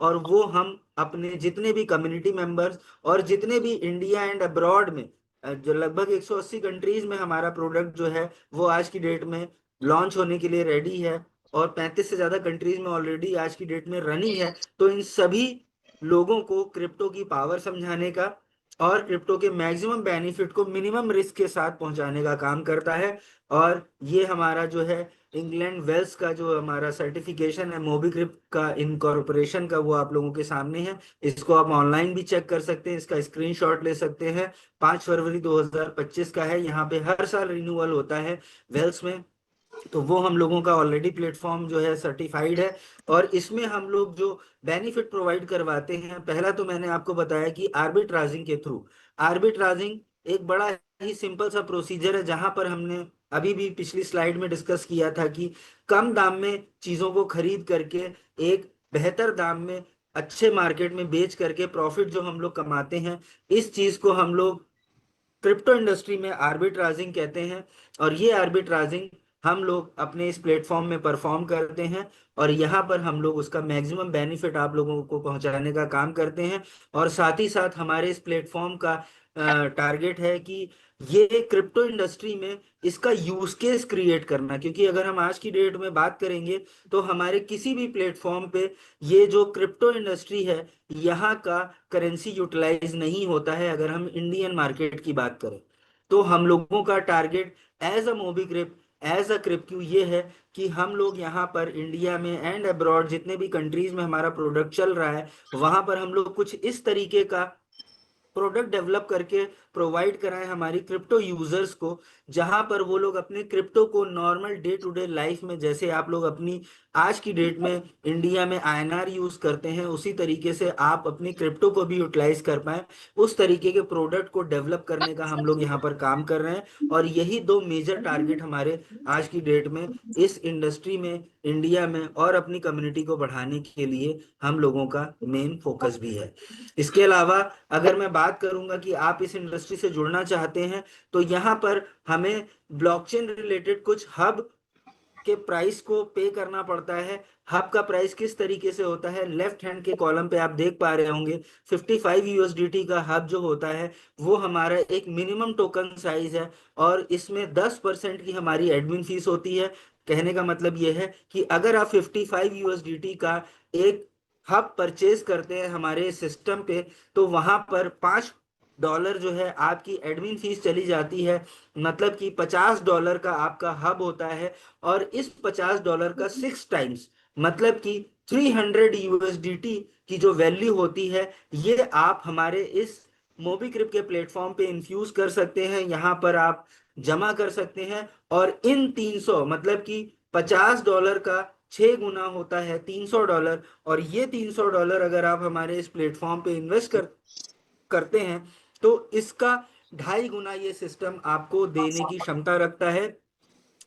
और वो हम अपने जितने भी कम्युनिटी मेंबर्स और जितने भी इंडिया एंड अब्रॉड में जो लगभग 180 कंट्रीज में हमारा प्रोडक्ट जो है वो आज की डेट में लॉन्च होने के लिए रेडी है, और 35 से ज्यादा कंट्रीज में ऑलरेडी आज की डेट में रनिंग है। तो इन सभी लोगों को क्रिप्टो की पावर समझाने का और क्रिप्टो के मैक्सिमम बेनिफिट को मिनिमम रिस्क के साथ पहुंचाने का काम करता है। और ये हमारा जो है इंग्लैंड वेल्स का जो हमारा सर्टिफिकेशन है मोबीक्रिप्ट का इनकॉर्पोरेशन का, वो आप लोगों के सामने है। इसको आप ऑनलाइन भी चेक कर सकते हैं, इसका स्क्रीनशॉट ले सकते हैं। 5 फरवरी 2025 का है, यहाँ पे हर साल रिन्यूअल होता है वेल्स में। तो वो हम लोगों का ऑलरेडी प्लेटफॉर्म जो है सर्टिफाइड है। और इसमें हम लोग जो बेनिफिट प्रोवाइड करवाते हैं, पहला तो मैंने आपको बताया कि आर्बिट्राजिंग के थ्रू। आर्बिट्राजिंग एक बड़ा ही सिंपल सा प्रोसीजर है, जहां पर हमने अभी भी पिछली स्लाइड में डिस्कस किया था कि कम दाम में चीजों को खरीद करके एक बेहतर दाम में अच्छे मार्केट में बेच करके प्रॉफिट जो हम लोग कमाते हैं, इस चीज को हम लोग क्रिप्टो इंडस्ट्री में आर्बिट्राजिंग कहते हैं। और ये आर्बिट्राजिंग हम लोग अपने इस प्लेटफॉर्म में परफॉर्म करते हैं, और यहाँ पर हम लोग उसका मैक्सिमम बेनिफिट आप लोगों को पहुंचाने का काम करते हैं। और साथ ही साथ हमारे इस प्लेटफॉर्म का टारगेट है कि ये क्रिप्टो इंडस्ट्री में इसका यूज केस क्रिएट करना, क्योंकि अगर हम आज की डेट में बात करेंगे तो हमारे किसी भी प्लेटफॉर्म पे ये जो क्रिप्टो इंडस्ट्री है यहाँ का करेंसी यूटिलाइज नहीं होता है। अगर हम इंडियन मार्केट की बात करें तो हम लोगों का टारगेट एज अ मोबीग्रिप, एज अ क्रिप्क्यू ये है कि हम लोग यहाँ पर इंडिया में एंड अब्रॉड जितने भी कंट्रीज में हमारा प्रोडक्ट चल रहा है, वहां पर हम लोग कुछ इस तरीके का प्रोडक्ट डेवलप करके प्रोवाइड कराएं हमारी क्रिप्टो यूजर्स को, जहां पर वो लोग अपने क्रिप्टो को normal day to day life में, जैसे आप लोग अपनी आज की डेट में इंडिया में आईएनआर यूज करते हैं, उसी तरीके से आप अपनी क्रिप्टो को भी यूटिलाइज कर पाए, उस तरीके के प्रोडक्ट को डेवलप करने का हम लोग यहाँ पर काम कर रहे हैं। और यही दो मेजर टारगेट हमारे आज की डेट में इस इंडस्ट्री में, इंडिया में और अपनी कम्युनिटी को बढ़ाने के लिए हम लोगों का मेन फोकस भी है। इसके अलावा अगर मैं बात करूंगा कि आप इस इंडस्ट्री से जुड़ना चाहते हैं, तो यहाँ पर हमें ब्लॉकचेन रिलेटेड कुछ हब के प्राइस को पे करना पड़ता है। हब का प्राइस किस तरीके से होता है, लेफ्ट हैंड के कॉलम पे आप देख पा रहे होंगे। 55 यूएसडीटी का हब जो होता है वो हमारा एक मिनिमम टोकन साइज है, और इसमें 10% की हमारी एडमिन फीस होती है। कहने का मतलब यह है कि अगर आप 55 यूएसडीटी का एक हब परचेज करते हैं हमारे सिस्टम पे, तो वहां पर $5 जो है आपकी एडमिन फीस चली जाती है। मतलब कि $50 का आपका हब होता है, और इस $50 का 6 टाइम्स, मतलब कि 300 यूएसडीटी की जो वैल्यू होती है, ये आप हमारे इस मोबीक्रिप के प्लेटफॉर्म पे इन्फ्यूज कर सकते हैं, यहाँ पर आप जमा कर सकते हैं। और इन 300, मतलब कि $50 का 6 गुना होता है $300। और ये $300 अगर आप हमारे इस प्लेटफॉर्म पे इन्वेस्ट करते हैं, तो इसका 2.5 गुना ये सिस्टम आपको देने की क्षमता रखता है,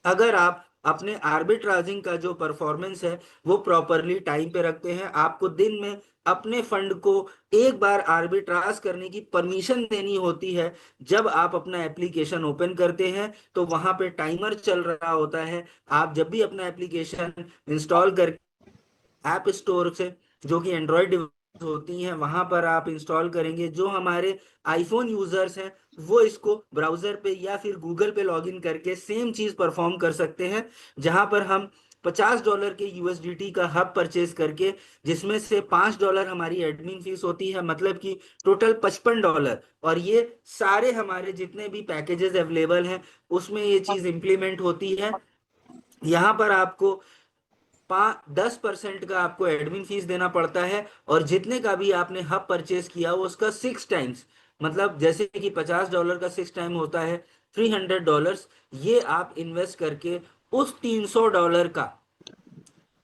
अगर आप अपने आर्बिट्राजिंग का जो परफॉर्मेंस है वो प्रॉपरली टाइम पे रखते हैं। आपको दिन में अपने फंड को एक बार आर्बिट्राज करने की परमिशन देनी होती है। जब आप अपना एप्लीकेशन ओपन करते हैं तो वहां पे टाइमर चल रहा होता है। आप जब भी अपना एप्लीकेशन इंस्टॉल कर ऐप स्टोर से, जो कि एंड्रॉयड डिवाइस होती हैं, वहां पर आप इंस्टॉल करेंगे, जो हमारे आईफोन यूजर्स हैं वो इसको ब्राउजर पे या फिर गूगल पे लॉगिन करके सेम चीज परफॉर्म कर सकते हैं। जहां पर हम $50 के यूएसडीटी का हब परचेज करके, जिसमें से $5 हमारी एडमिन फीस होती है, मतलब कि टोटल $55। और ये सारे हमारे जितने भी पैकेजेस अवेलेबल हैं उसमें ये चीज इंप्लीमेंट होती है। यहाँ पर आपको 10% का आपको एडमिन फीस देना पड़ता है, और जितने का भी आपने हब परचेज किया वो उसका 6 टाइम्स, मतलब जैसे कि $50 का 6 टाइम होता है $300, ये आप इन्वेस्ट करके उस $300 का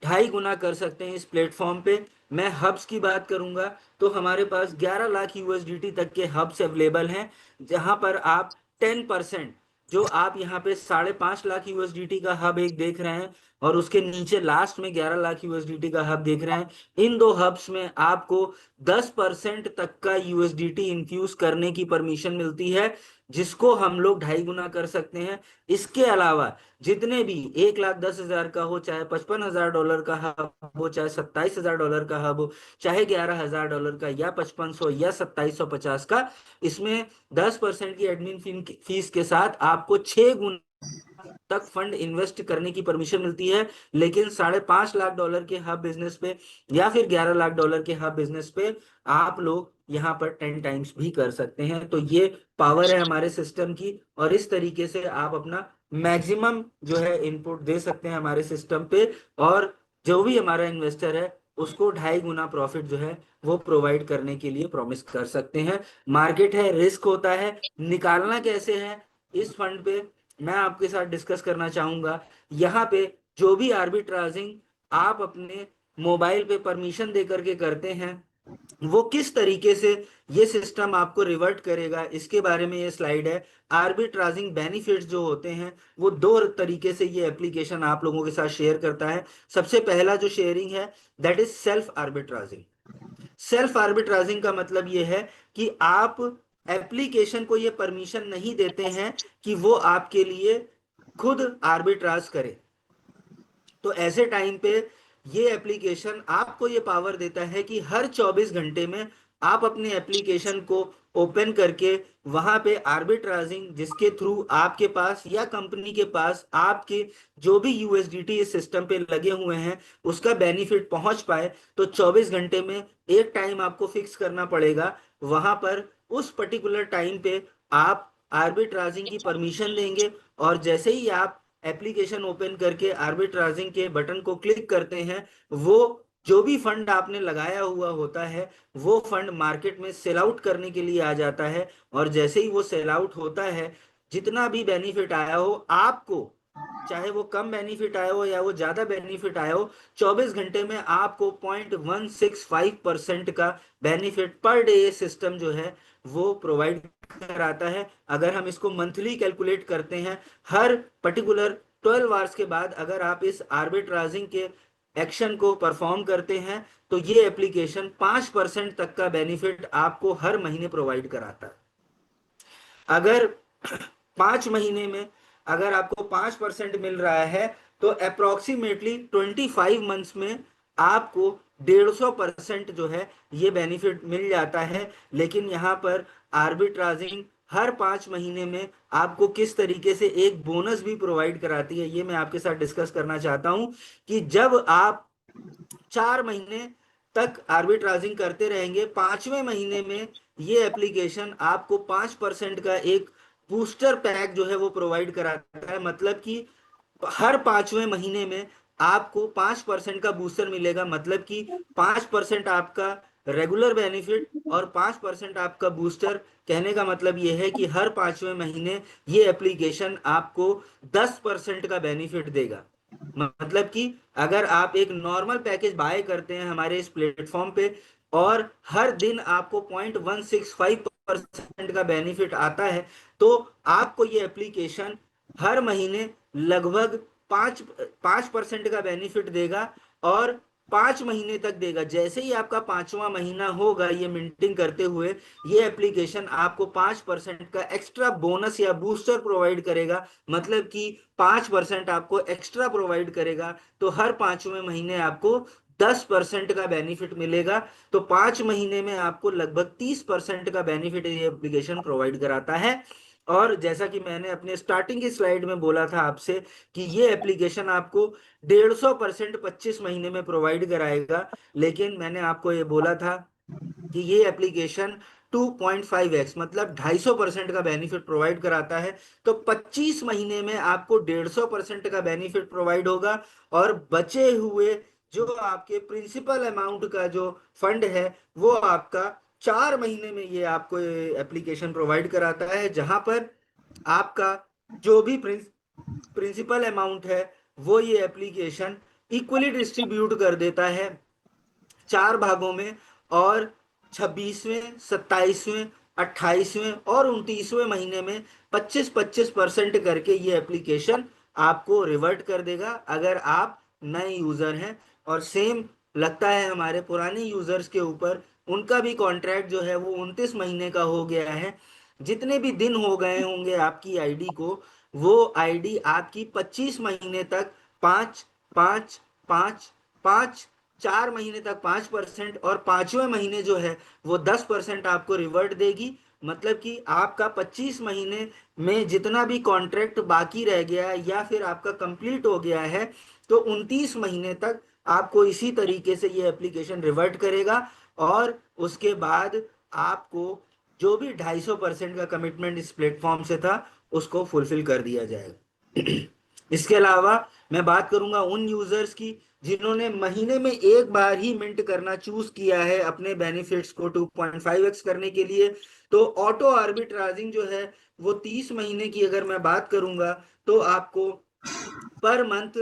2.5 गुना कर सकते हैं इस प्लेटफॉर्म पे। मैं हब्स की बात करूंगा तो हमारे पास 11 लाख यूएसडीटी तक के हब्स अवेलेबल हैं, जहां पर आप 10%, जो आप यहाँ पे 5.5 लाख यूएसडीटी का हब एक देख रहे हैं, और उसके नीचे लास्ट में 11 लाख यूएसडीटी का हब देख रहे हैं। इन दो हब्स में आपको 10% तक का यूएसडीटी इन्फ्यूज करने की परमिशन मिलती है, जिसको हम लोग 2.5 गुना कर सकते हैं। इसके अलावा जितने भी 1,10,000 का हो, चाहे $55,000 का हब हो, चाहे $27,000 का हब हो, चाहे $11,000 का, या 5500 या 2750 का, इसमें 10% की एडमिन फीस के साथ आपको 6 गुना तक फंड इन्वेस्ट करने की परमिशन मिलती है। लेकिन $5.5 लाख के हब बिजनेस पे या फिर $11 लाख के हब बिजनेस पे आप लोग यहाँ पर 10 टाइम्स भी कर सकते हैं। तो ये पावर है हमारे सिस्टम की, और इस तरीके से आप अपना मैक्सिमम जो है इनपुट दे सकते हैं हमारे सिस्टम पे, और जो भी हमारा इन्वेस्टर है उसको 2.5 गुना प्रॉफिट जो है वो प्रोवाइड करने के लिए प्रॉमिस कर सकते हैं। मार्केट है, रिस्क होता है, निकालना कैसे है इस फंड पे मैं आपके साथ डिस्कस करना चाहूंगा। यहाँ पे जो भी आर्बिट्राजिंग आप अपने मोबाइल पे परमिशन दे करके करते हैं, वो किस तरीके से ये सिस्टम आपको रिवर्ट करेगा, इसके बारे में ये स्लाइड है। आर्बिट्राजिंग बेनिफिट्स जो होते हैं वो दो तरीके से ये एप्लीकेशन आप लोगों के साथ शेयर करता है। सबसे पहला जो शेयरिंग है दैट इज सेल्फ आर्बिट्राजिंग। सेल्फ आर्बिट्राजिंग का मतलब ये है कि आप एप्लीकेशन को ये परमिशन नहीं देते हैं कि वो आपके लिए खुद आर्बिट्राज करे। तो ऐसे टाइम पे ये एप्लीकेशन आपको ये पावर देता है कि हर 24 घंटे में आप अपने एप्लीकेशन को ओपन करके वहां पे आर्बिट्राजिंग, जिसके थ्रू आपके पास या कंपनी के पास आपके जो भी यूएसडीटी इस सिस्टम पे लगे हुए हैं उसका बेनिफिट पहुंच पाए। तो 24 घंटे में एक टाइम आपको फिक्स करना पड़ेगा, वहां पर उस पर्टिकुलर टाइम पे आप आर्बिट्राजिंग की परमिशन देंगे, और जैसे ही आप एप्लीकेशन ओपन करके आर्बिट्राजिंग के बटन को क्लिक करते हैं, वो जो भी फंड आपने लगाया हुआ होता है वो फंड मार्केट में सेल आउट करने के लिए आ जाता है। और जैसे ही वो सेल आउट होता है, जितना भी बेनिफिट आया हो आपको, चाहे वो कम बेनिफिट आया हो या वो ज्यादा बेनिफिट आया हो, 24 घंटे में आपको 0.165% का बेनिफिट पर डे ये सिस्टम जो है वो प्रोवाइड कराता है। अगर हम इसको मंथली कैलकुलेट करते हैं, हर पर्टिकुलर 12 आवर्स के बाद अगर आप इस आर्बिट्राजिंग के एक्शन को परफॉर्म करते हैं, तो ये एप्लीकेशन 5% तक का बेनिफिट आपको हर महीने प्रोवाइड कराता है। अगर 5 महीने में अगर आपको 5% मिल रहा है, तो अप्रोक्सीमेटली 25 मंथ्स में आपको 150% जो है ये बेनिफिट मिल जाता है। लेकिन यहाँ पर आर्बिट्राजिंग हर 5 महीने में आपको किस तरीके से एक बोनस भी प्रोवाइड कराती है, ये मैं आपके साथ डिस्कस करना चाहता हूं। कि जब आप 4 महीने तक आर्बिट्राजिंग करते रहेंगे, 5वें महीने में ये एप्लीकेशन आपको 5% का एक बूस्टर पैक जो है वो प्रोवाइड कराता है। मतलब कि हर 5वें महीने में आपको 5% का बूस्टर मिलेगा। मतलब कि 5% आपका रेगुलर बेनिफिट और 5% आपका बूस्टर। कहने का मतलब ये है कि हर 5वें महीने ये एप्लीकेशन आपको 10% का बेनिफिट देगा। मतलब कि अगर आप एक नॉर्मल पैकेज बाय करते हैं हमारे इस प्लेटफॉर्म पे, और हर दिन आपको 0.165% का बेनिफिट आता है, तो आपको ये एप्लीकेशन हर महीने लगभग 5% का बेनिफिट देगा, और 5 महीने तक देगा। जैसे ही आपका 5वां महीना होगा ये मिंटिंग करते हुए, ये एप्लीकेशन आपको 5% का एक्स्ट्रा बोनस या बूस्टर प्रोवाइड करेगा। मतलब कि 5% आपको एक्स्ट्रा प्रोवाइड करेगा, तो हर 5वें महीने आपको 10% का बेनिफिट मिलेगा। तो 5 महीने में आपको लगभग 30% का बेनिफिट ये एप्लीकेशन प्रोवाइड कराता है। और जैसा कि मैंने अपने स्टार्टिंग की स्लाइड में बोला था आपसे कि ये एप्लीकेशन आपको 150% 25 महीने में प्रोवाइड कराएगा, लेकिन मैंने आपको ये बोला था कि ये एप्लीकेशन 2.5x मतलब 250% का बेनिफिट प्रोवाइड कराता है। तो 25 महीने में आपको 150% का बेनिफिट प्रोवाइड होगा, और बचे हुए जो आपके प्रिंसिपल अमाउंट का जो फंड है वो आपका 4 महीने में ये आपको एप्लीकेशन प्रोवाइड कराता है, जहां पर आपका जो भी प्रिंसिपल अमाउंट है वो ये एप्लीकेशन इक्वली डिस्ट्रीब्यूट कर देता है 4 भागों में। और 26वें, 27वें, 28वें और 29वें महीने में 25-25% करके ये एप्लीकेशन आपको रिवर्ट कर देगा, अगर आप नए यूजर हैं, और सेम लगता है हमारे पुराने यूजर्स के ऊपर, उनका भी कॉन्ट्रैक्ट जो है वो 29 महीने का हो गया है। जितने भी दिन हो गए होंगे आपकी आईडी को, वो आईडी आपकी 25 महीने तक 5 5 5 5, 4 महीने तक 5%, और 5वें महीने जो है वो 10% आपको रिवर्ट देगी। मतलब कि आपका 25 महीने में जितना भी कॉन्ट्रैक्ट बाकी रह गया है या फिर आपका कंप्लीट हो गया है, तो 29 महीने तक आपको इसी तरीके से ये एप्लीकेशन रिवर्ट करेगा, और उसके बाद आपको जो भी 250% का कमिटमेंट इस प्लेटफॉर्म से था उसको फुलफिल कर दिया जाएगा। इसके अलावा मैं बात करूंगा उन यूजर्स की जिन्होंने महीने में एक बार ही मिंट करना चूज किया है अपने बेनिफिट्स को 2.5x करने के लिए। तो ऑटो आर्बिट्राजिंग जो है वो 30 महीने की अगर मैं बात करूंगा, तो आपको पर मंथ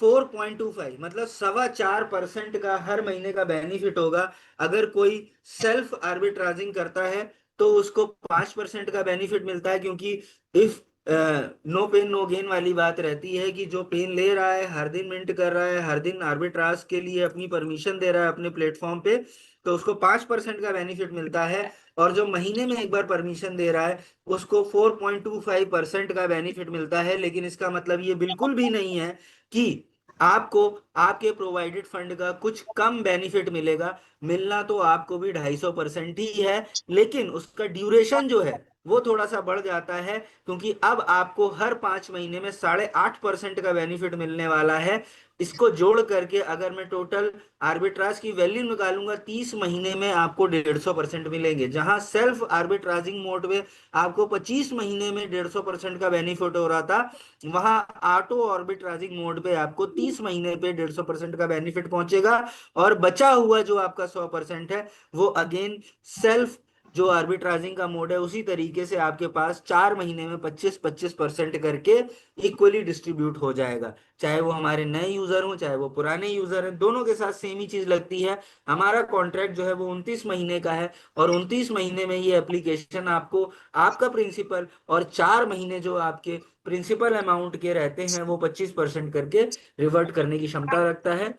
4.25 मतलब 4.25% का हर महीने का बेनिफिट होगा। अगर कोई सेल्फ आर्बिट्राजिंग करता है तो उसको 5% का बेनिफिट मिलता है, क्योंकि if no pain no gain वाली बात रहती है कि जो पेन ले रहा है, हर दिन मिंट कर रहा है, हर दिन आर्बिट्राज के लिए अपनी परमिशन दे रहा है अपने प्लेटफॉर्म पे, तो उसको 5% का बेनिफिट मिलता है। और जो महीने में एक बार परमिशन दे रहा है उसको 4.25% का बेनिफिट मिलता है। लेकिन इसका मतलब ये बिल्कुल भी नहीं है कि आपको आपके प्रोवाइडेड फंड का कुछ कम बेनिफिट मिलेगा। मिलना तो आपको भी 250% ही है, लेकिन उसका ड्यूरेशन जो है वो थोड़ा सा बढ़ जाता है, क्योंकि अब आपको हर 5 महीने में 8.5% का बेनिफिट मिलने वाला है। इसको जोड़ करके अगर मैं टोटल आर्बिट्राज की वैल्यू निकालूंगा, 30 महीने में आपको 150% मिलेंगे। जहां सेल्फ आर्बिट्राजिंग मोड में आपको 25 महीने में 150% का बेनिफिट हो रहा था, वहां ऑटो आर्बिट्राजिंग मोड पे आपको 30 महीने पे 150% का बेनिफिट पहुंचेगा। और बचा हुआ जो आपका 100% है वो अगेन सेल्फ जो आर्बिट्राजिंग का मोड है उसी तरीके से आपके पास 4 महीने में 25-25% करके इक्वली डिस्ट्रीब्यूट हो जाएगा। चाहे वो हमारे नए यूजर हों चाहे वो पुराने यूजर हैं, दोनों के साथ सेम ही चीज लगती है। हमारा कॉन्ट्रैक्ट जो है वो 29 महीने का है, और 29 महीने में ये एप्लीकेशन आपको आपका प्रिंसिपल और 4 महीने जो आपके प्रिंसिपल अमाउंट के रहते हैं वो 25% करके रिवर्ट करने की क्षमता रखता है।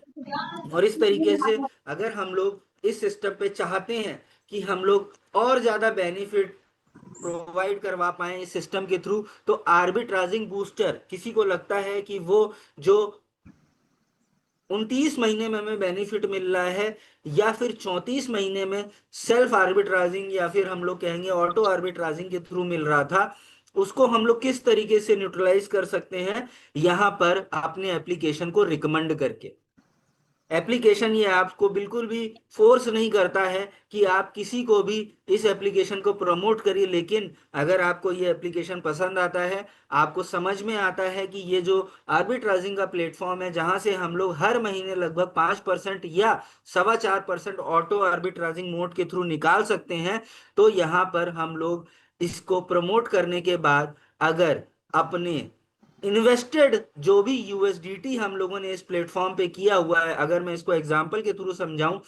और इस तरीके से अगर हम लोग इस सिस्टम पे चाहते हैं कि हम लोग और ज्यादा बेनिफिट प्रोवाइड करवा पाए इस सिस्टम के थ्रू, तो आर्बिट्राजिंग बूस्टर किसी को लगता है कि वो जो 29 महीने में हमें बेनिफिट मिल रहा है, या फिर 34 महीने में सेल्फ आर्बिट्राजिंग या फिर हम लोग कहेंगे ऑटो आर्बिट्राजिंग के थ्रू मिल रहा था, उसको हम लोग किस तरीके से न्यूट्रलाइज कर सकते हैं, यहां पर अपने एप्लीकेशन को रिकमेंड करके। एप्लीकेशन ये आपको बिल्कुल भी फोर्स नहीं करता है कि आप किसी को भी इस एप्लीकेशन को प्रमोट करिए। लेकिन अगर आपको ये एप्लीकेशन पसंद आता है, आपको समझ में आता है कि ये जो आर्बिट्राजिंग का प्लेटफॉर्म है जहां से हम लोग हर महीने लगभग 5% या 4.25% ऑटो आर्बिट्राजिंग मोड के थ्रू निकाल सकते हैं, तो यहाँ पर हम लोग इसको प्रमोट करने के बाद अगर अपने इन्वेस्टेड जो भी यूएसडीटी हम लोगों ने इस प्लेटफॉर्म पे किया हुआ है, अगर मैं इसको एग्जांपल के थ्रू समझाऊं,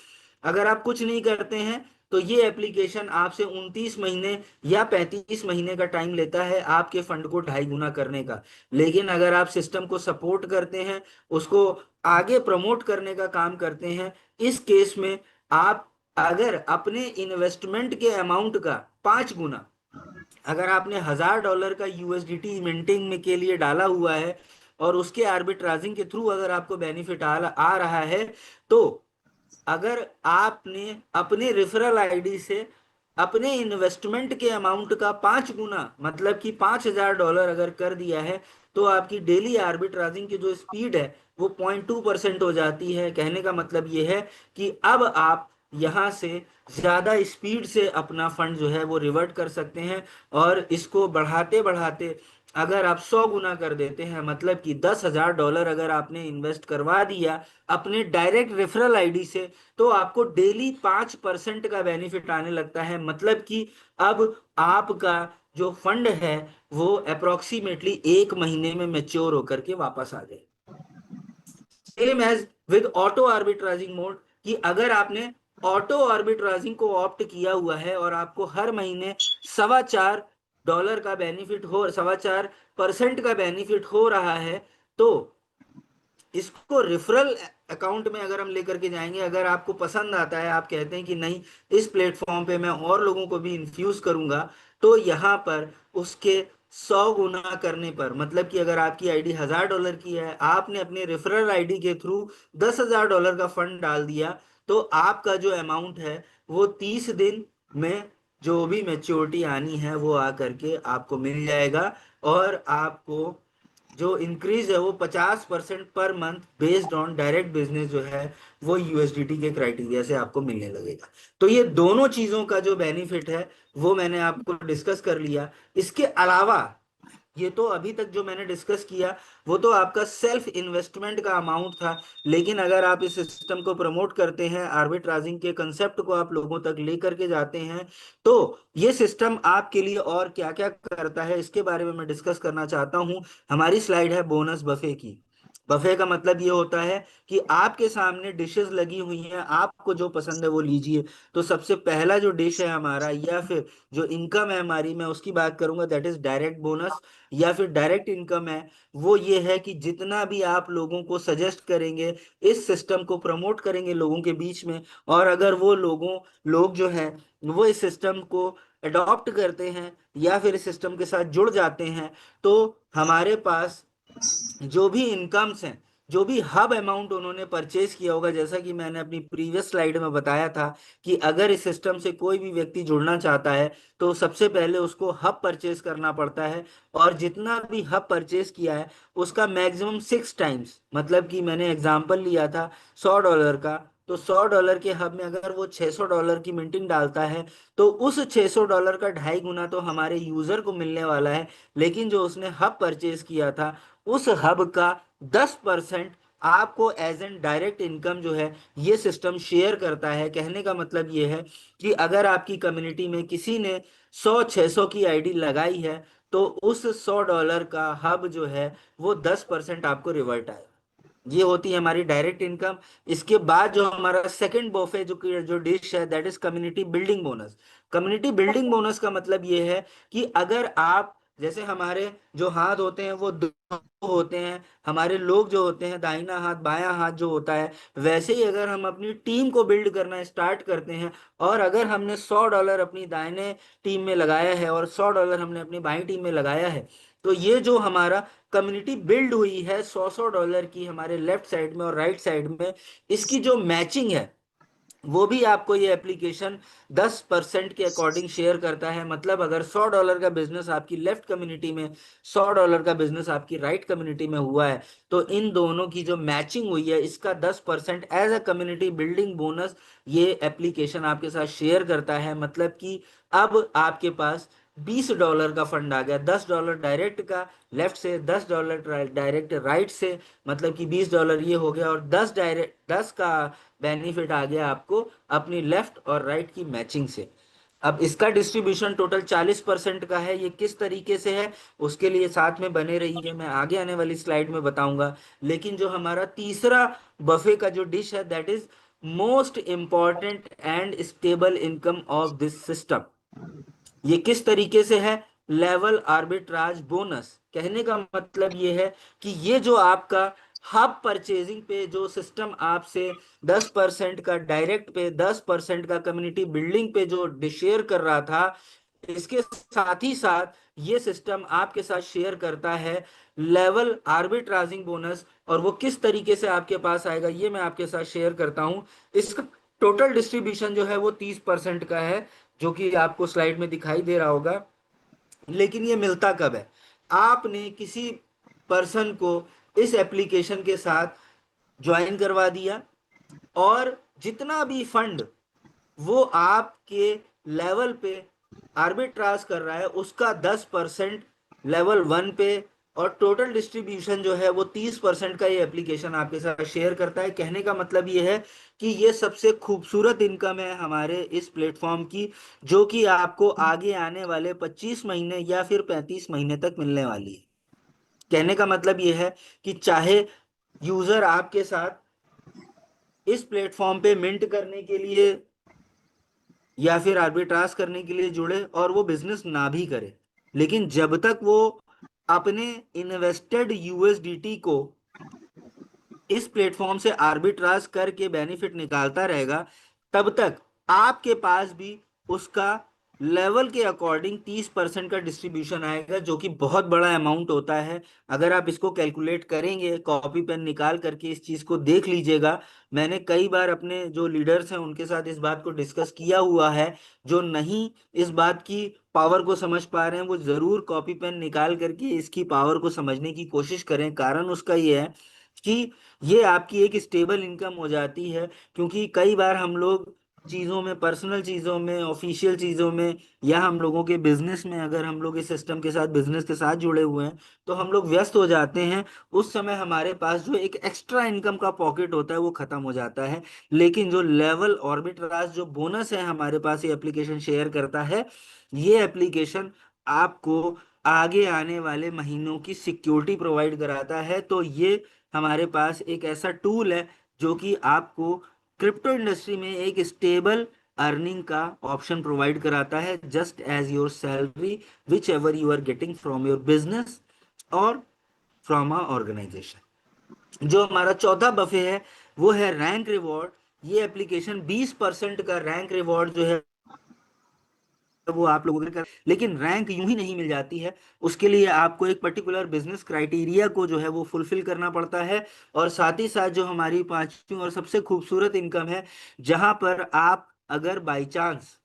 अगर आप कुछ नहीं करते हैं तो ये एप्लीकेशन आपसे 29 महीने या 35 महीने का टाइम लेता है आपके फंड को 2.5 गुना करने का। लेकिन अगर आप सिस्टम को सपोर्ट करते हैं, उसको आगे प्रमोट करने का काम करते हैं, इस केस में आप अगर अपने इन्वेस्टमेंट के अमाउंट का 5 गुना, अगर आपने $1000 का यूएसडीटी मिंटिंग में के लिए डाला हुआ है और उसके आर्बिट्राजिंग के थ्रू अगर आपको बेनिफिट आ रहा है, तो अगर आपने अपने रेफरल आईडी से अपने इन्वेस्टमेंट के अमाउंट का 5 गुना मतलब कि $5000 अगर कर दिया है, तो आपकी डेली आर्बिट्राजिंग की जो स्पीड है वो 0.2% हो जाती है। कहने का मतलब ये है कि अब आप यहाँ से ज्यादा स्पीड से अपना फंड जो है वो रिवर्ट कर सकते हैं। और इसको बढ़ाते बढ़ाते अगर आप 100 गुना कर देते हैं, मतलब कि $10,000 अगर आपने इन्वेस्ट करवा दिया अपने डायरेक्ट रेफरल आईडी से, तो आपको डेली 5% का बेनिफिट आने लगता है। मतलब कि अब आपका जो फंड है वो अप्रोक्सीमेटली 1 महीने में मेच्योर होकर के वापस आ जाए। Same as with auto arbitraging mode, कि अगर आपने ऑटो आर्बिट्राजिंग को ऑप्ट किया हुआ है और आपको हर महीने $4.25 का बेनिफिट हो, 4.25% का बेनिफिट हो रहा है, तो इसको रेफरल अकाउंट में अगर हम लेकर के जाएंगे, अगर आपको पसंद आता है, आप कहते हैं कि नहीं इस प्लेटफॉर्म पे मैं और लोगों को भी इन्फ्यूज करूंगा, तो यहाँ पर उसके 100 गुना करने पर, मतलब कि अगर आपकी आईडी $1000 की है, आपने अपने रेफरल आईडी के थ्रू $10,000 का फंड डाल दिया, तो आपका जो अमाउंट है वो 30 दिन में जो भी मेच्योरिटी आनी है वो आकर के आपको मिल जाएगा। और आपको जो इंक्रीज है वो 50% per month based on direct business जो है वो यूएसडीटी के क्राइटेरिया से आपको मिलने लगेगा। तो ये दोनों चीजों का जो बेनिफिट है वो मैंने आपको डिस्कस कर लिया। इसके अलावा ये तो अभी तक जो मैंने डिस्कस किया वो तो आपका सेल्फ इन्वेस्टमेंट का अमाउंट था। लेकिन अगर आप इस सिस्टम को प्रमोट करते हैं, आर्बिट्राजिंग के कंसेप्ट को आप लोगों तक लेकर के जाते हैं, तो ये सिस्टम आपके लिए और क्या क्या करता है इसके बारे में मैं डिस्कस करना चाहता हूं। हमारी स्लाइड है बोनस बफे की। बफे का मतलब ये होता है कि आपके सामने डिशेस लगी हुई हैं, आपको जो पसंद है वो लीजिए। तो सबसे पहला जो डिश है हमारा, या फिर जो इनकम है हमारी, मैं उसकी बात करूंगा, दैट इज डायरेक्ट बोनस या फिर डायरेक्ट इनकम है। वो ये है कि जितना भी आप लोगों को सजेस्ट करेंगे, इस सिस्टम को प्रमोट करेंगे लोगों के बीच में, और अगर वो लोग जो है वो इस सिस्टम को अडॉप्ट करते हैं या फिर इस सिस्टम के साथ जुड़ जाते हैं, तो हमारे पास जो भी इनकम्स हैं, जो भी हब अमाउंट उन्होंने परचेज किया होगा, जैसा कि मैंने अपनी प्रीवियस स्लाइड में बताया था कि अगर इस सिस्टम से कोई भी व्यक्ति जुड़ना चाहता है तो सबसे पहले उसको हब परचेज करना पड़ता है। और जितना भी हब परचेज किया है उसका मैक्सिमम 6 टाइम्स, मतलब कि मैंने एग्जांपल लिया था $100 का, तो $100 के हब में अगर वो $600 की मिंटिंग डालता है, तो उस $600 का 2.5 गुना तो हमारे यूजर को मिलने वाला है। लेकिन जो उसने हब परचेज किया था उस हब का 10% आपको एज एन डायरेक्ट इनकम जो है ये सिस्टम शेयर करता है। कहने का मतलब ये है कि अगर आपकी कम्युनिटी में किसी ने 100-600 की आईडी लगाई है, तो उस $100 का हब जो है वो 10% आपको रिवर्ट आएगा। ये होती है हमारी डायरेक्ट इनकम। इसके बाद जो हमारा सेकंड बफे जो डिश है, that is community building bonus. Community building bonus का मतलब ये है कि अगर आप, जैसे हमारे जो हाथ होते हैं वो दो होते हैं, हमारे लोग जो होते हैं दाहिना हाथ बायां हाथ जो होता है, वैसे ही अगर हम अपनी टीम को बिल्ड करना स्टार्ट करते हैं, और अगर हमने $100 अपनी दाहिने टीम में लगाया है और $100 हमने अपनी बाई टीम में लगाया है, तो ये जो हमारा कम्युनिटी बिल्ड हुई है 100-100 डॉलर की हमारे लेफ्ट साइड में और राइट साइड में, इसकी जो मैचिंग है वो भी आपको ये एप्लीकेशन 10% के अकॉर्डिंग शेयर करता है। मतलब अगर $100 का बिजनेस आपकी लेफ्ट कम्युनिटी में, $100 का बिजनेस आपकी राइट कम्युनिटी में हुआ है, तो इन दोनों की जो मैचिंग हुई है इसका 10% as a community building bonus ये एप्लीकेशन आपके साथ शेयर करता है। मतलब कि अब आपके पास $20 का फंड आ गया, $10 डायरेक्ट का लेफ्ट से, $10 डायरेक्ट राइट से, मतलब कि $20 ये हो गया, और 10 का बेनिफिट आ गया आपको अपनी लेफ्ट और राइट की मैचिंग से। अब इसका डिस्ट्रीब्यूशन टोटल 40% का है। ये किस तरीके से है उसके लिए साथ में बने रहिए, मैं आगे आने वाली स्लाइड में बताऊंगा। लेकिन जो हमारा तीसरा बफे का जो डिश है, that is most important and stable income of this system. ये किस तरीके से है? Level arbitrage bonus. कहने का मतलब ये है कि ये जो आपका हब परचेजिंग पे जो सिस्टम आपसे 10% का डायरेक्ट पे, 10% का कम्युनिटी बिल्डिंग पे जो शेयर कर रहा था, इसके साथ ही साथ ये सिस्टम आपके साथ शेयर करता है लेवल आर्बिट्राजिंग बोनस। और वो किस तरीके से आपके पास आएगा ये मैं आपके साथ शेयर करता हूं। इसका टोटल डिस्ट्रीब्यूशन जो है वो 30% का है, जो कि आपको स्लाइड में दिखाई दे रहा होगा। लेकिन ये मिलता कब है? आपने किसी पर्सन को इस एप्लीकेशन के साथ ज्वाइन करवा दिया, और जितना भी फंड वो आपके लेवल पे आर्बिट्राज कर रहा है उसका 10% लेवल 1 पे, और टोटल डिस्ट्रीब्यूशन जो है वो 30% का ये एप्लीकेशन आपके साथ शेयर करता है। कहने का मतलब ये है कि ये सबसे खूबसूरत इनकम है हमारे इस प्लेटफॉर्म की, जो कि आपको आगे आने वाले 25 महीने या फिर 35 महीने तक मिलने वाली है। कहने का मतलब ये है कि चाहे यूजर आपके साथ इस प्लेटफॉर्म पे मिंट करने के लिए या फिर आर्बिट्राज करने के लिए जुड़े और वो बिजनेस ना भी करे, लेकिन जब तक वो अपने इन्वेस्टेड यूएसडीटी को इस प्लेटफॉर्म से आर्बिट्राज करके बेनिफिट निकालता रहेगा, तब तक आपके पास भी उसका लेवल के अकॉर्डिंग 30% का डिस्ट्रीब्यूशन आएगा, जो कि बहुत बड़ा अमाउंट होता है। अगर आप इसको कैलकुलेट करेंगे, कॉपी पेन निकाल करके इस चीज को देख लीजिएगा। मैंने कई बार अपने जो लीडर्स हैं उनके साथ इस बात को डिस्कस किया हुआ है। जो नहीं इस बात की पावर को समझ पा रहे हैं, वो जरूर कॉपी पेन निकाल करके इसकी पावर को समझने की कोशिश करें। कारण उसका ये है कि ये आपकी एक स्टेबल इनकम हो जाती है। क्योंकि कई बार हम लोग चीज़ों में, पर्सनल चीज़ों में, ऑफिशियल चीज़ों में, या हम लोगों के बिजनेस में, अगर हम लोग इस सिस्टम के साथ, बिजनेस के साथ जुड़े हुए हैं, तो हम लोग व्यस्त हो जाते हैं। उस समय हमारे पास जो एक एक्स्ट्रा इनकम का पॉकेट होता है वो खत्म हो जाता है। लेकिन जो लेवल ऑर्बिट्राज जो बोनस है हमारे पास, ये एप्लीकेशन शेयर करता है। ये एप्लीकेशन आपको आगे आने वाले महीनों की सिक्योरिटी प्रोवाइड कराता है। तो ये हमारे पास एक ऐसा टूल है जो कि आपको क्रिप्टो इंडस्ट्री में एक स्टेबल अर्निंग का ऑप्शन प्रोवाइड कराता है, just as your salary whichever you are getting from your business और फ्रॉम अ ऑर्गेनाइजेशन। जो हमारा चौथा बफे है वो है रैंक रिवॉर्ड। ये एप्लीकेशन 20% का रैंक रिवॉर्ड जो है वो आप लोगों के कर, लेकिन रैंक यूं ही नहीं मिल जाती है। उसके लिए आपको एक पर्टिकुलर बिजनेस क्राइटेरिया को जो है वो फुलफिल करना पड़ता है। और साथ ही साथ जो हमारी पांचवी और सबसे खूबसूरत इनकम है, जहां पर आप अगर बाई चांस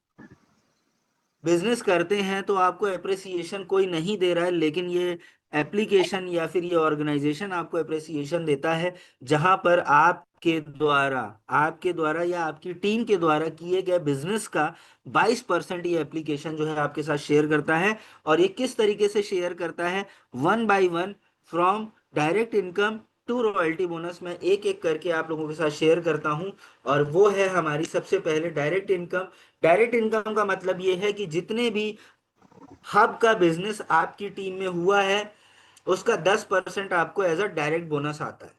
बिजनेस करते हैं तो आपको अप्रिसिएशन कोई नहीं दे रहा है, लेकिन ये एप्लीकेशन या फिर ये ऑर्गेनाइजेशन आपको अप्रिसिएशन देता है। जहां पर आपके द्वारा या आपकी टीम के द्वारा किए गए बिजनेस का 22% ये एप्लीकेशन जो है आपके साथ शेयर करता है। और ये किस तरीके से शेयर करता है? One by one, from direct income to royalty bonus, मैं एक एक करके आप लोगों के साथ शेयर करता हूं। और वो है हमारी सबसे पहले डायरेक्ट इनकम। डायरेक्ट इनकम का मतलब ये है कि जितने भी हब का बिजनेस आपकी टीम में हुआ है, उसका 10% आपको एज अ डायरेक्ट बोनस आता है।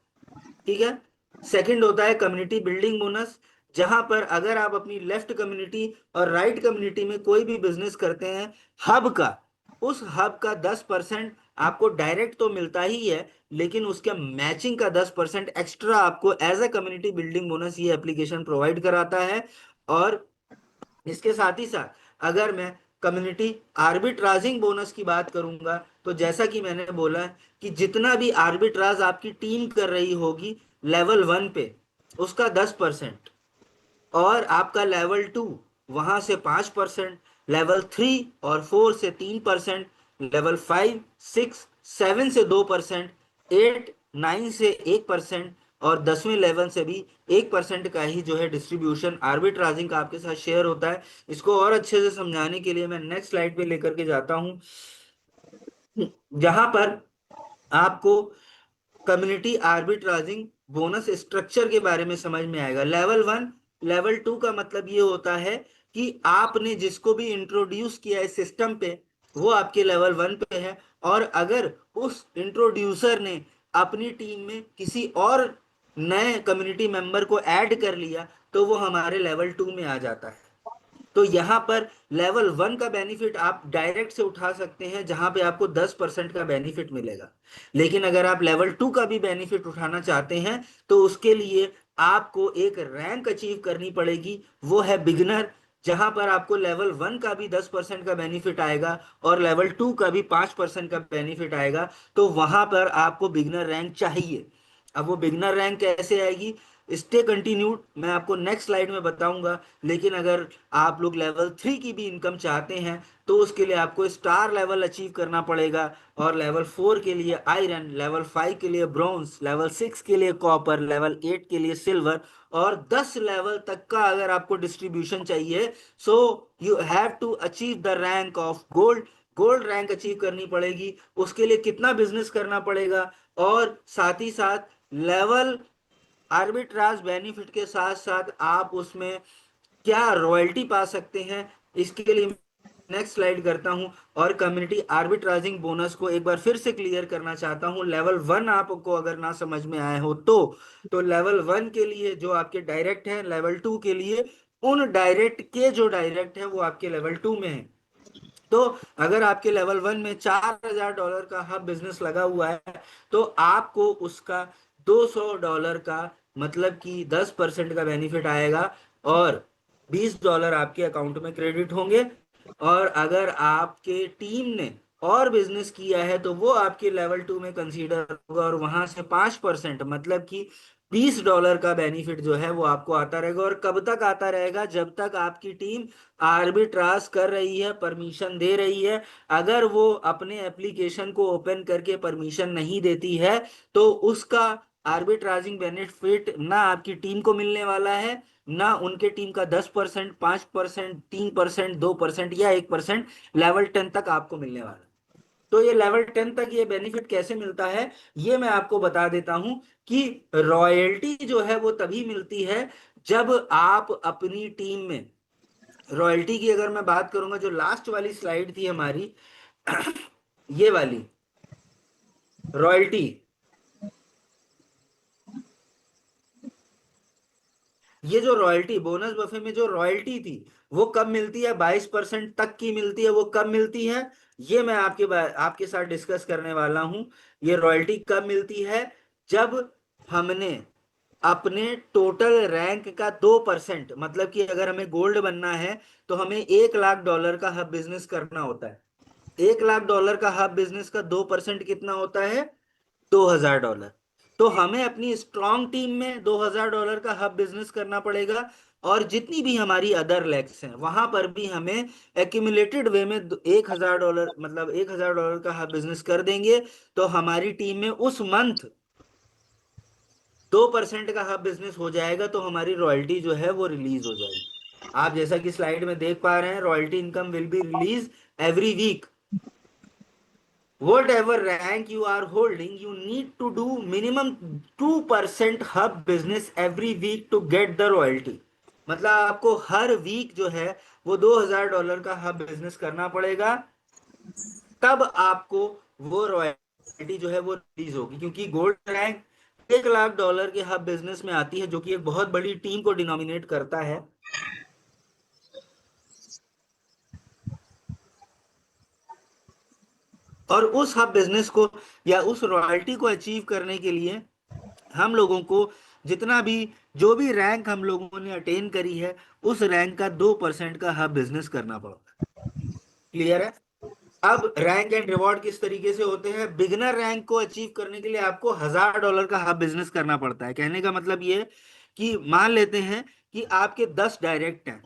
ठीक है। सेकंड होता है कम्युनिटी बिल्डिंग बोनस, जहां पर अगर आप अपनी लेफ्ट कम्युनिटी और राइट कम्युनिटी में कोई भी बिजनेस करते हैं हब का, उस हब का 10% आपको डायरेक्ट तो मिलता ही है, लेकिन उसके मैचिंग का 10% एक्स्ट्रा आपको as a community building bonus ये एप्लीकेशन प्रोवाइड कराता है। और इसके साथ ही साथ अगर मैं कम्युनिटी आर्बिट्राजिंग बोनस की बात करूंगा, तो जैसा कि मैंने बोला कि जितना भी आर्बिट्राज आपकी टीम कर रही होगी लेवल 1 पे, उसका 10%, और आपका लेवल 2 वहां से 5%, लेवल 3 और 4 से 3%, लेवल 5, 6, 7 से 2%, 8, 9 से 1%, और 10वें लेवल से भी 1% का ही जो है डिस्ट्रीब्यूशन आर्बिट्राजिंग का आपके साथ शेयर होता है। इसको और अच्छे से समझाने के लिए मैं नेक्स्ट स्लाइड पे लेकर के जाता हूं, जहां पर आपको कम्युनिटी आर्बिट्राजिंग बोनस स्ट्रक्चर के बारे में समझ में आएगा। लेवल 1, लेवल 2 का मतलब ये होता है कि आपने जिसको भी इंट्रोड्यूस किया है सिस्टम पे, वो आपके लेवल 1 पे है। और अगर उस इंट्रोड्यूसर ने अपनी टीम में किसी और नए कम्युनिटी मेंबर को ऐड कर लिया, तो वो हमारे लेवल 2 में आ जाता है। तो यहाँ पर लेवल 1 का बेनिफिट आप डायरेक्ट से उठा सकते हैं, जहां पे आपको 10% का बेनिफिट मिलेगा। लेकिन अगर आप लेवल 2 का भी बेनिफिट उठाना चाहते हैं, तो उसके लिए आपको एक रैंक अचीव करनी पड़ेगी, वो है बिगनर, जहां पर आपको लेवल 1 का भी 10% का बेनिफिट आएगा और लेवल 2 का भी 5% का बेनिफिट आएगा। तो वहां पर आपको बिगनर रैंक चाहिए। अब वो बिगनर रैंक कैसे आएगी? स्टे कंटिन्यूड, मैं आपको नेक्स्ट स्लाइड में बताऊंगा। लेकिन अगर आप लोग लेवल 3 की भी इनकम चाहते हैं, तो उसके लिए आपको स्टार लेवल अचीव करना पड़ेगा। और लेवल 4 के लिए आयरन, लेवल 5 के लिए ब्रॉन्ज, लेवल 6 के लिए कॉपर, लेवल 8 के लिए सिल्वर, और 10 लेवल तक का अगर आपको डिस्ट्रीब्यूशन चाहिए, so you have to achieve the rank of gold. Gold rank achieve करनी पड़ेगी। उसके लिए कितना बिजनेस करना पड़ेगा, और साथ ही साथ लेवल आर्बिट्राज बेनिफिट के साथ साथ आप उसमें क्या रॉयल्टी पा सकते हैं, इसके लिए नेक्स्ट स्लाइड करता हूं। और कम्युनिटी आर्बिट्राजिंग बोनस को एक बार फिर से क्लियर करना चाहता हूं। लेवल 1 आपको अगर ना समझ में आए हो तो लेवल 1 के लिए जो आपके डायरेक्ट हैं, लेवल 2 के लिए उन डायरेक्ट के जो डायरेक्ट है वो आपके लेवल 2 में है। तो अगर आपके लेवल 1 में $4,000 का हब बिजनेस लगा हुआ है, तो आपको उसका $200 का, मतलब कि 10% का बेनिफिट आएगा, और $20 आपके अकाउंट में क्रेडिट होंगे। और अगर आपके टीम ने और बिजनेस किया है तो वो आपके लेवल 2 में कंसीडर होगा, और वहां से 5%, मतलब कि $20 का बेनिफिट जो है वो आपको आता रहेगा। और कब तक आता रहेगा? जब तक आपकी टीम आर्बिट्राज कर रही है, परमिशन दे रही है। अगर वो अपने एप्लीकेशन को ओपन करके परमिशन नहीं देती है तो उसका आर्बिट्राजिंग बेनिफिट ना आपकी टीम को मिलने वाला है, ना उनके टीम का 10%, 5%, 3%, 2% या 1% लेवल 10 तक आपको मिलने वाला है। तो ये लेवल 10 तक ये बेनिफिट कैसे मिलता है, ये मैं आपको बता देता हूं कि रॉयल्टी जो है वो तभी मिलती है जब आप अपनी टीम में, रॉयल्टी की अगर मैं बात करूंगा, जो लास्ट वाली स्लाइड थी हमारी ये वाली रॉयल्टी, ये जो रॉयल्टी बोनस बफे में जो रॉयल्टी थी वो कब मिलती है? 22% तक की मिलती है। वो कब मिलती है ये मैं आपके साथ डिस्कस करने वाला हूं। ये रॉयल्टी कब मिलती है? जब हमने अपने टोटल रैंक का 2%, मतलब कि अगर हमें गोल्ड बनना है तो हमें $1 लाख का हब बिजनेस करना होता है। $1 लाख का हब बिजनेस का 2% कितना होता है? $2,000। तो हमें अपनी स्ट्रॉन्ग टीम में $2,000 का हब बिजनेस करना पड़ेगा, और जितनी भी हमारी अदर लेग्स हैं वहां पर भी हमें एक्यूमुलेटेड वे में $1,000, मतलब $1,000 का हब बिजनेस कर देंगे, तो हमारी टीम में उस मंथ 2% का हब बिजनेस हो जाएगा, तो हमारी रॉयल्टी जो है वो रिलीज हो जाएगी। आप जैसा कि स्लाइड में देख पा रहे हैं, royalty income will be release every week. Whatever rank you are holding, you need to do minimum 2% hub business every week to get the royalty. मतलब आपको हर वीक जो है वो $2,000 का हब बिजनेस करना पड़ेगा, तब आपको वो रॉयल्टी जो है वो रिलीज होगी। क्योंकि गोल्ड रैंक $1 लाख के हब बिजनेस में आती है, जो कि एक बहुत बड़ी टीम को डिनोमिनेट करता है। और उस हब बिजनेस को या उस रॉयल्टी को अचीव करने के लिए हम लोगों को जितना भी, जो भी रैंक हम लोगों ने अटेन करी है, उस रैंक का 2% का हब बिजनेस करना पड़ता है। क्लियर है? अब रैंक एंड रिवॉर्ड किस तरीके से होते हैं? बिगनर रैंक को अचीव करने के लिए आपको $1,000 का हब बिजनेस करना पड़ता है। कहने का मतलब ये कि मान लेते हैं कि आपके 10 डायरेक्ट हैं,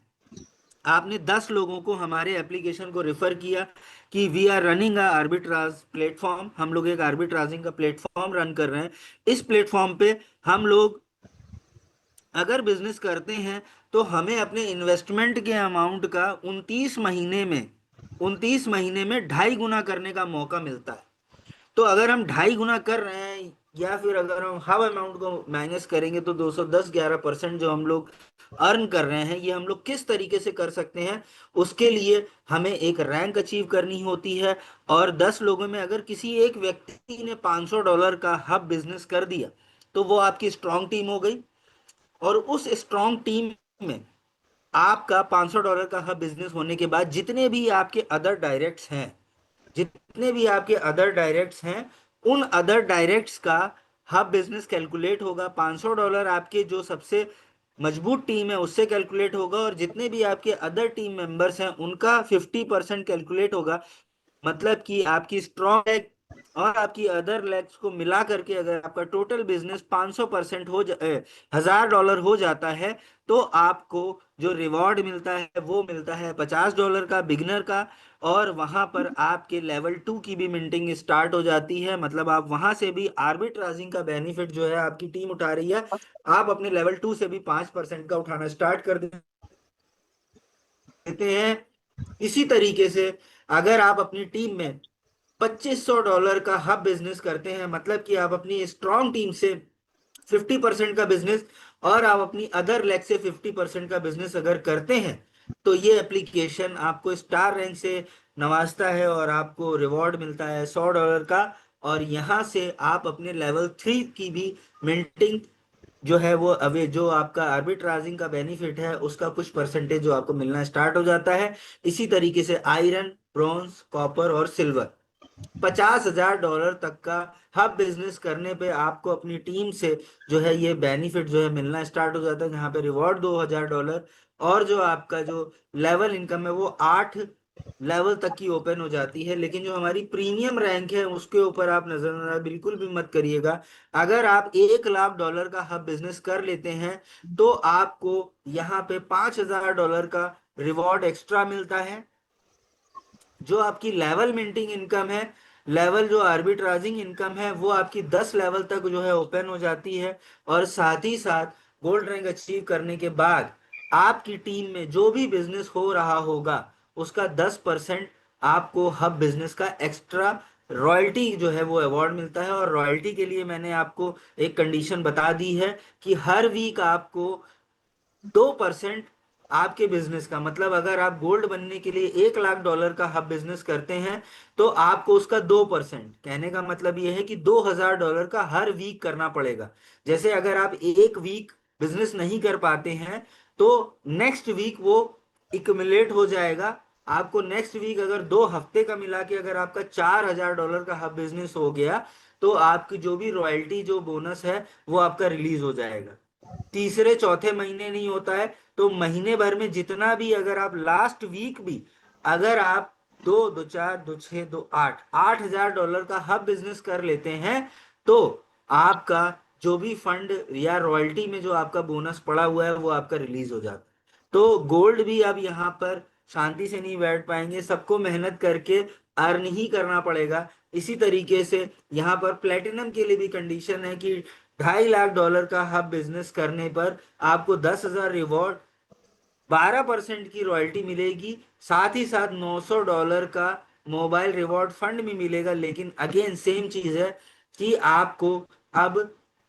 आपने 10 लोगों को हमारे एप्लीकेशन को रेफर किया कि we are running a arbitrage platform, हम लोग एक आर्बिट्राजिंग का प्लेटफॉर्म रन कर रहे हैं। इस प्लेटफॉर्म पे हम लोग अगर बिजनेस करते हैं तो हमें अपने इन्वेस्टमेंट के अमाउंट का 29 महीने में 2.5 गुना करने का मौका मिलता है। तो अगर हम 2.5 गुना कर रहे हैं, या फिर अगर हम हाफ अमाउंट को माइनस करेंगे, तो 210-11% जो हम लोग अर्न कर रहे हैं, ये हम लोग किस तरीके से कर सकते हैं? उसके लिए हमें एक रैंक अचीव करनी होती है। और 10 लोगों में अगर किसी एक व्यक्ति ने $500 का हब बिजनेस कर दिया तो वो आपकी स्ट्रांग टीम हो गई। और उस स्ट्रांग टीम में आपका $500 का हब बिजनेस होने के बाद जितने भी आपके अदर डायरेक्ट्स हैं, उन अदर डायरेक्ट्स का हब बिजनेस कैलकुलेट होगा। $500 आपके जो सबसे मजबूत टीम है उससे कैलकुलेट होगा, और जितने भी आपके अदर टीम मेंबर्स हैं उनका 50% कैलकुलेट होगा। मतलब कि आपकी स्ट्रॉन्ग लेग और आपकी अदर लेग्स को मिला करके अगर आपका टोटल बिजनेस 500% $1,000 हो जाता है, तो आपको जो रिवॉर्ड मिलता है वो मिलता है $50 का बिगनर का। और वहां पर आपके लेवल 2 की भी मिंटिंग स्टार्ट हो जाती है, मतलब आप वहां से भी आर्बिट्राजिंग का बेनिफिट जो है आपकी टीम उठा रही है, आप अपने लेवल 2 से भी 5% का उठाना स्टार्ट कर देते हैं। इसी तरीके से अगर आप अपनी टीम में $2,500 का हब बिजनेस करते हैं, मतलब कि आप अपनी स्ट्रॉन्ग टीम से 50% का बिजनेस और आप अपनी अदर लेग से 50% का बिजनेस अगर करते हैं, तो ये एप्लीकेशन आपको स्टार रैंक से नवाजता है और आपको रिवॉर्ड मिलता है $100 का। और यहाँ से आप अपने लेवल 3 की भी मिंटिंग जो है वो अवे, जो आपका आर्बिट्राजिंग का बेनिफिट है उसका कुछ परसेंटेज जो आपको मिलना स्टार्ट हो जाता है। इसी तरीके से आयरन, ब्रॉन्ज, कॉपर और सिल्वर, $50,000 तक का हब बिजनेस करने पे आपको अपनी टीम से जो है ये बेनिफिट जो है मिलना स्टार्ट हो जाता है, जहाँ पे रिवॉर्ड $2,000, और जो आपका जो लेवल इनकम है वो 8 लेवल तक की ओपन हो जाती है। लेकिन जो हमारी प्रीमियम रैंक है उसके ऊपर आप नजर बिल्कुल भी मत करिएगा। अगर आप $1 लाख का हब बिजनेस कर लेते हैं तो आपको यहाँ पे $5,000 का रिवॉर्ड एक्स्ट्रा मिलता है। जो आपकी लेवल मिंटिंग इनकम है, लेवल जो आर्बिट्राजिंग इनकम है, वो आपकी 10 लेवल तक जो है ओपन हो जाती है। और साथ ही साथ गोल्ड रैंक अचीव करने के बाद आपकी टीम में जो भी बिजनेस हो रहा होगा उसका 10% आपको हब बिजनेस का एक्स्ट्रा रॉयल्टी जो है वो अवार्ड मिलता है। और रॉयल्टी के लिए मैंने आपको एक कंडीशन बता दी है कि हर वीक आपको 2% आपके बिजनेस का, मतलब अगर आप गोल्ड बनने के लिए $1 लाख का हब बिजनेस करते हैं तो आपको उसका 2%, कहने का मतलब यह है कि $2,000 का हर वीक करना पड़ेगा। जैसे अगर आप एक वीक बिजनेस नहीं कर पाते हैं तो नेक्स्ट वीक वो इक्युमुलेट हो जाएगा। आपको नेक्स्ट वीक अगर 2 हफ्ते का मिला के अगर आपका $4,000 का हब बिजनेस हो गया तो आपकी जो भी रॉयल्टी जो बोनस है वो आपका रिलीज हो जाएगा। तीसरे चौथे महीने नहीं होता है तो महीने भर में जितना भी, अगर आप लास्ट वीक भी अगर आप दो दो चार दो छः दो आठ $8,000 का हब बिजनेस कर लेते हैं तो आपका जो भी फंड या रॉयल्टी में जो आपका बोनस पड़ा हुआ है वो आपका रिलीज हो जाता है। तो गोल्ड भी अब यहाँ पर शांति से नहीं बैठ पाएंगे, सबको मेहनत करके अर्न ही करना पड़ेगा। इसी तरीके से यहाँ पर प्लेटिनम के लिए भी कंडीशन है कि $2.5 लाख का हब बिजनेस करने पर आपको 10,000 रिवॉर्ड, 12% की रॉयल्टी मिलेगी, साथ ही साथ $900 का मोबाइल रिवॉर्ड फंड भी मिलेगा। लेकिन अगेन सेम चीज है कि आपको अब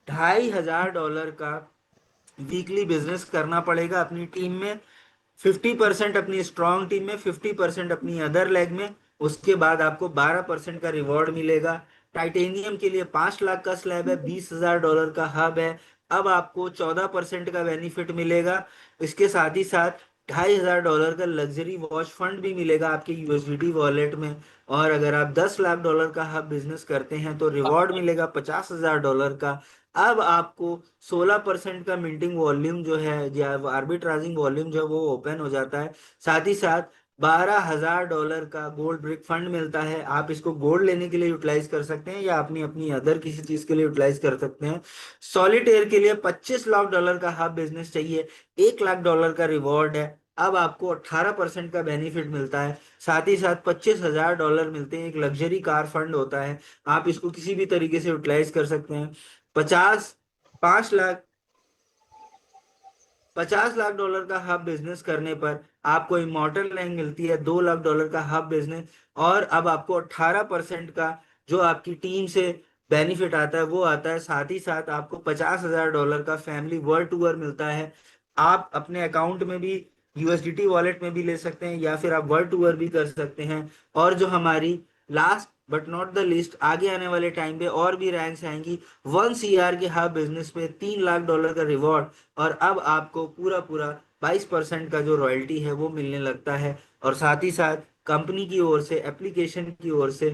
$2,500 का वीकली बिजनेस करना पड़ेगा अपनी टीम में, 50% अपनी स्ट्रॉन्ग टीम में, 50% अपनी अदर लेग में। उसके बाद आपको 12% का रिवॉर्ड मिलेगा। टाइटेनियम के लिए 5 लाख का स्लैब है, $20,000 का हब है, अब आपको 14% का बेनिफिट मिलेगा। इसके साथ ही साथ $2,500 का लग्जरी वॉच फंड भी मिलेगा आपके यूएसडीटी वॉलेट में। और अगर आप $10 लाख का हब बिजनेस करते हैं तो रिवॉर्ड मिलेगा $50,000 का। अब आपको 16% का मिंटिंग वॉल्यूम जो है या आर्बिट्राजिंग वॉल्यूम जो है वो ओपन हो जाता है। साथ ही साथ $12,000 का गोल्ड ब्रिक फंड मिलता है। आप इसको गोल्ड लेने के लिए यूटिलाइज कर सकते हैं या अपनी अपनी अदर किसी चीज के लिए यूटिलाइज कर सकते हैं। सॉलिटेयर के लिए $25 लाख का हब बिजनेस चाहिए, $1 लाख का रिवॉर्ड है। अब आपको 18% का बेनिफिट मिलता है। साथ ही साथ $25,000 मिलते हैं, एक लग्जरी कार फंड होता है, आप इसको किसी भी तरीके से यूटिलाइज कर सकते हैं। 50 5 लाख $50 लाख का हब बिजनेस करने पर आपको इमॉर्टल रैंक मिलती है, $2 लाख का हब बिजनेस। और अब आपको 18% का जो आपकी टीम से बेनिफिट आता है वो आता है। साथ ही साथ आपको $50,000 का फैमिली वर्ल्ड टूर मिलता है। आप अपने अकाउंट में भी यूएसडीटी वॉलेट में भी ले सकते हैं या फिर आप वर्ल्ड टूर भी कर सकते हैं। और जो हमारी last but not the list, आगे आने वाले टाइम पे और भी रैंक्स आएंगी। 1 CR के हब बिजनेस पे $3 लाख का रिवॉर्ड, और अब आपको पूरा पूरा 22% का जो रॉयल्टी है वो मिलने लगता है। और साथ ही साथ कंपनी की ओर से, एप्लीकेशन की ओर से,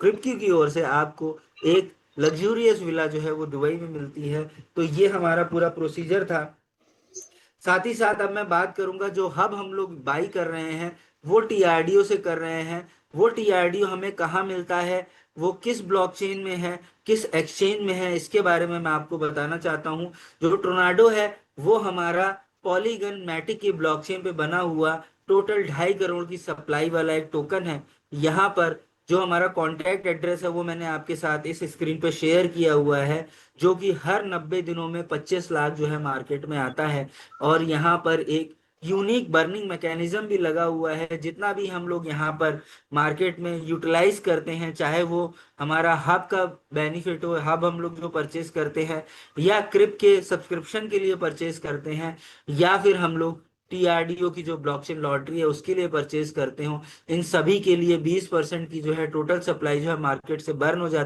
क्रिप्टो की ओर से आपको एक लग्जूरियस विला जो है वो दुबई में मिलती है। तो ये हमारा पूरा प्रोसीजर था। साथ ही साथ अब मैं बात करूंगा जो हब हम लोग बाई कर रहे हैं वो टीआरडीओ से कर रहे हैं। वो टीआरडीओ हमें कहाँ मिलता है, वो किस ब्लॉकचेन में है, किस एक्सचेंज में है, इसके बारे में मैं आपको बताना चाहता हूँ। जो टोर्नाडो है वो हमारा पॉलीगन मैटिक की ब्लॉकचेन पे बना हुआ टोटल 2.5 करोड़ की सप्लाई वाला एक टोकन है। यहाँ पर जो हमारा कॉन्टैक्ट एड्रेस है वो मैंने आपके साथ इस स्क्रीन पे शेयर किया हुआ है, जो कि हर 90 दिनों में 25 लाख जो है मार्केट में आता है। और यहाँ पर एक यूनिक बर्निंग मैकेनिज्म भी लगा हुआ है। जितना भी हम लोग यहाँ पर मार्केट में यूटिलाइज करते हैं, चाहे वो हमारा हब का बेनिफिट हो, हब हम लोग जो परचेस करते हैं या क्रिप के सब्सक्रिप्शन के लिए परचेस करते हैं, या फिर हम लोग टीआरडीओ की जो ब्लॉकचेन लॉटरी है उसके लिए परचेस करते हो, इन सभी के लिए 20% की जो है टोटल सप्लाई जो है मार्केट से बर्न हो जाती